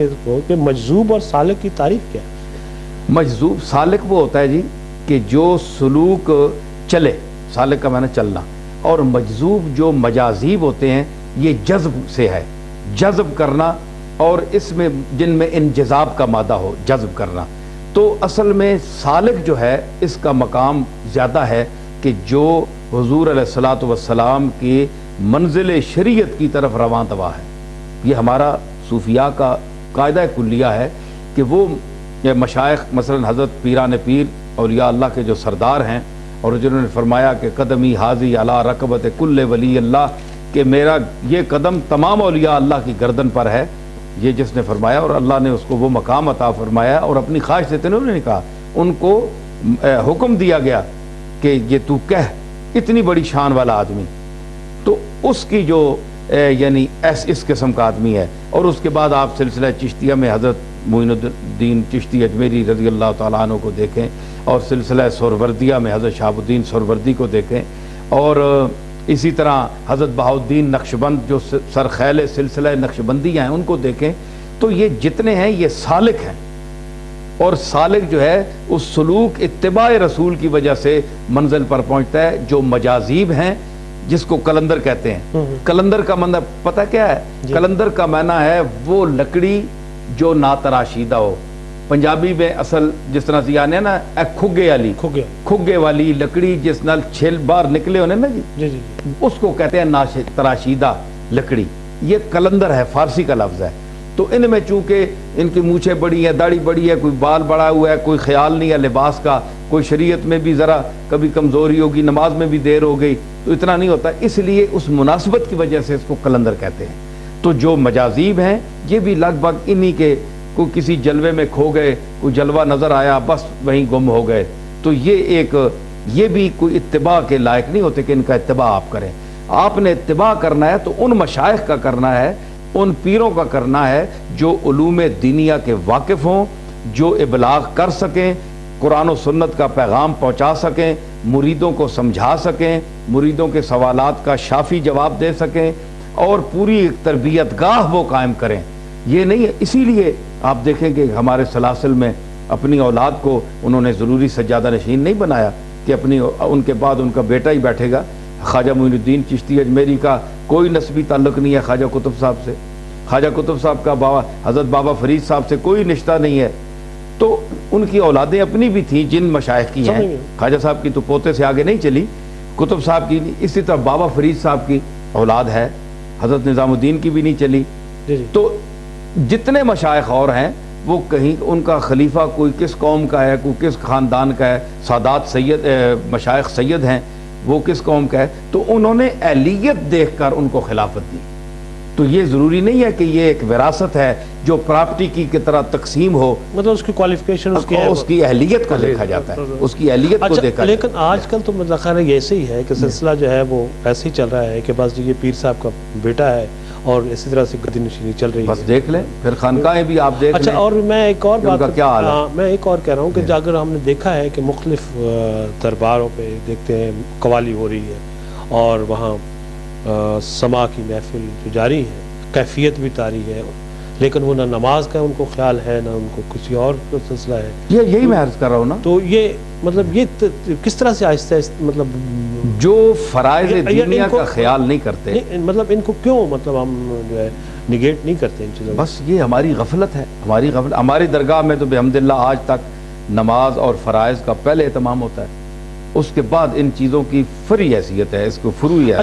کہ مجذوب اور سالک کی تعریف کیا ہے؟ مجذوب سالک وہ ہوتا ہے جی کہ جو سلوک چلے، سالک کا معنی چلنا، اور مجذوب جو مجاذیب ہوتے ہیں یہ جذب سے ہے، جذب کرنا، اور اس میں جن میں انجذاب کا مادہ ہو، جذب کرنا۔ تو اصل میں سالک جو ہے اس کا مقام زیادہ ہے کہ جو حضور علیہ الصلوۃ والسلام کی منزل شریعت کی طرف رواں دوا ہے۔ یہ ہمارا صوفیاء کا قاعدہ کلیہ ہے کہ وہ مشائخ مثلا حضرت پیران پیر اولیاء اللہ کے جو سردار ہیں، اور جنہوں نے فرمایا کہ قدمی حاضی علی رکبت کل ولی اللہ، کہ میرا یہ قدم تمام اولیاء اللہ کی گردن پر ہے، یہ جس نے فرمایا، اور اللہ نے اس کو وہ مقام عطا فرمایا، اور اپنی خواہش سے انہوں نے کہا، ان کو حکم دیا گیا کہ یہ تو کہہ، اتنی بڑی شان والا آدمی، تو اس کی جو یعنی اس قسم کا آدمی ہے۔ اور اس کے بعد آپ سلسلہ چشتیہ میں حضرت معین الدین چشتی اجمیری رضی اللہ تعالیٰ عنہ کو دیکھیں، اور سلسلہ سہروردیہ میں حضرت شہاب الدین سہروردی کو دیکھیں، اور اسی طرح حضرت بہاؤالدین نقشبند جو سرخیل سلسلہ نقشبندیہ ہیں ان کو دیکھیں، تو یہ جتنے ہیں یہ سالک ہیں، اور سالک جو ہے اس سلوک اتباع رسول کی وجہ سے منزل پر پہنچتا ہے۔ جو مجاذیب ہیں جس کو کلندر کہتے ہیں، کلندر کا معنی پتہ کیا ہے؟ کلندر کا معنی ہے وہ لکڑی جو ناتراشیدہ ہو۔ پنجابی میں اصل جس طرح سے یعنی ہے نا کھگے والی لکڑی جس نال چھل باہر نکلے ہونے نا جی، اس کو کہتے ہیں تراشیدہ لکڑی۔ یہ کلندر ہے، فارسی کا لفظ ہے۔ تو ان میں چونکہ ان کی مونچھیں بڑی ہیں، داڑھی بڑی ہے، کوئی بال بڑا ہوا ہے، کوئی خیال نہیں ہے لباس کا، کوئی شریعت میں بھی ذرا کبھی کمزوری ہوگی، نماز میں بھی دیر ہو گئی، تو اتنا نہیں ہوتا، اس لیے اس مناسبت کی وجہ سے اس کو کلندر کہتے ہیں۔ تو جو مجاذیب ہیں یہ بھی لگ بھگ انہی کے، کوئی کسی جلوے میں کھو گئے، کوئی جلوہ نظر آیا بس وہیں گم ہو گئے، تو یہ بھی کوئی اتباع کے لائق نہیں ہوتے کہ ان کا اتباع آپ کریں۔ آپ نے اتباع کرنا ہے تو ان مشائخ کا کرنا ہے، ان پیروں کا کرنا ہے جو علوم دینیہ کے واقف ہوں، جو ابلاغ کر سکیں، قرآن و سنت کا پیغام پہنچا سکیں، مریدوں کو سمجھا سکیں، مریدوں کے سوالات کا شافی جواب دے سکیں، اور پوری تربیت گاہ وہ قائم کریں۔ یہ نہیں ہے، اسی لیے آپ دیکھیں کہ ہمارے سلاسل میں اپنی اولاد کو انہوں نے ضروری سجادہ نشین نہیں بنایا کہ ان کے بعد ان کا بیٹا ہی بیٹھے گا۔ خواجہ معین الدین چشتی اجمیری کا کوئی نسبی تعلق نہیں ہے خواجہ قطب صاحب سے، خواجہ قطب صاحب کا حضرت بابا فرید صاحب سے کوئی رشتہ نہیں ہے، تو ان کی اولادیں اپنی بھی تھیں جن مشائخ کی ہیں۔ خواجہ صاحب کی تو پوتے سے آگے نہیں چلی، قطب صاحب کی، اسی طرح بابا فرید صاحب کی اولاد ہے، حضرت نظام الدین کی بھی نہیں چلی۔ تو جتنے مشائخ اور ہیں وہ کہیں ان کا خلیفہ کوئی کس قوم کا ہے، کوئی کس خاندان کا ہے، سادات سید مشائخ سید ہیں، وہ کس قوم کا ہے، تو انہوں نے اہلیت دیکھ کر ان کو خلافت دی۔ تو یہ ضروری نہیں ہے کہ یہ ایک وراثت ہے جو پراپرٹی کی طرح تقسیم ہو، مطلب اس کی کوالیفیکیشن، اس کی اہلیت کو دیکھا جاتا ہے، اس کی اہلیت کو دیکھا۔ لیکن آج کل تو مطلب خیر یہ ایسے ہی ہے کہ سلسلہ جو ہے وہ ایسے ہی چل رہا ہے کہ بس یہ پیر صاحب کا بیٹا ہے اور اسی طرح سے گدی نشینی چل رہی ہے۔ بس دیکھ لیں، پھر خانقاہیں بھی آپ دیکھ لیں۔ اچھا، اور میں ایک اور بات کیا حال ہے، میں ایک اور کہہ رہا ہوں کہ اگر ہم نے دیکھا ہے کہ مختلف درباروں پہ دیکھتے ہیں قوالی ہو رہی ہے، اور وہاں سماع کی محفل جو جاری ہے، کیفیت بھی طاری ہے، لیکن وہ نہ نماز کا ان کو خیال ہے، نہ ان کو کسی اور سلسلہ ہے۔ یہی میں عرض کر رہا ہوں نا، تو یہ مطلب یہ کس طرح سے آہستہ مطلب جو فرائض دینیہ کا خیال نہیں کرتے، مطلب ان کو کیوں مطلب ہم جو ہے نگیٹ نہیں کرتے ان چیزوں؟ بس یہ ہماری غفلت ہے، ہماری درگاہ میں تو بحمداللہ آج تک نماز اور فرائض کا پہلے اہتمام ہوتا ہے، اس کے بعد ان چیزوں کی فری حیثیت ہے، اس کو فروعی ہے۔